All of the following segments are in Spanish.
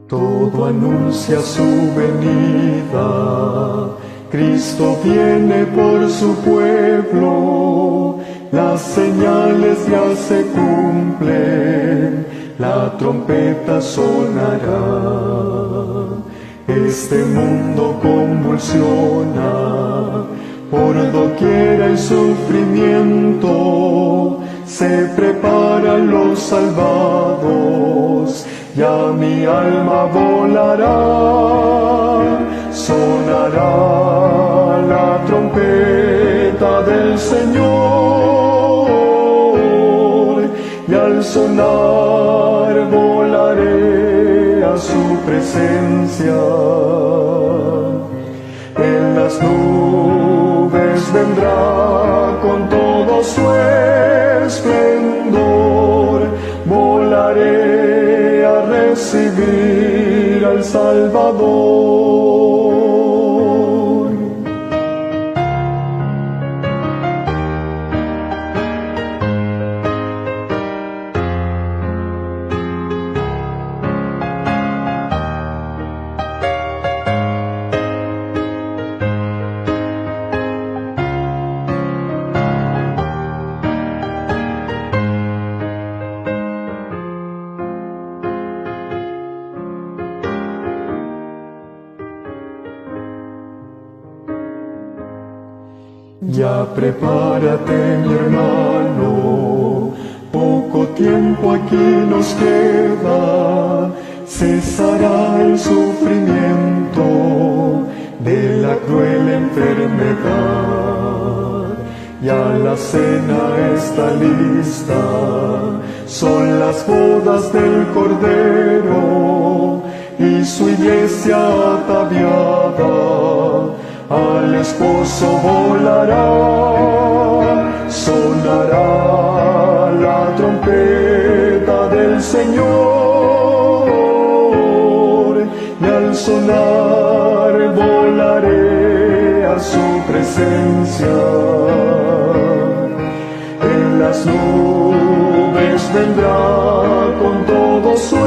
Todo anuncia su venida, Cristo viene por su pueblo, las señales ya se cumplen, la trompeta sonará. Este mundo convulsiona, por doquier hay sufrimiento, se preparan los salvados, ya mi alma volará, sonará la trompeta del Señor, y al sonar volaré a su presencia. En las nubes vendrá con todo su esplendor, volaré a recibir al Salvador. Ya prepárate, mi hermano, poco tiempo aquí nos queda, cesará el sufrimiento de la cruel enfermedad. Ya la cena está lista, son las bodas del Cordero y su iglesia ataviada al esposo volará, sonará la trompeta del Señor, y al sonar volaré a su presencia. En las nubes vendrá con todo su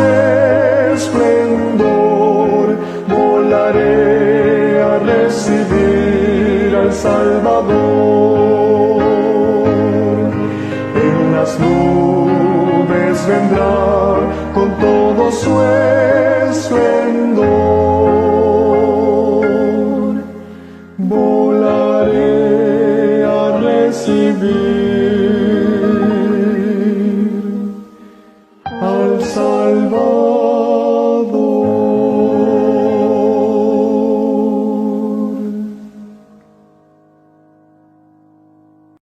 esplendor, volaré a recibir al Salvador. En las nubes vendrá con todo su esplendor, volaré a recibir al Salvador.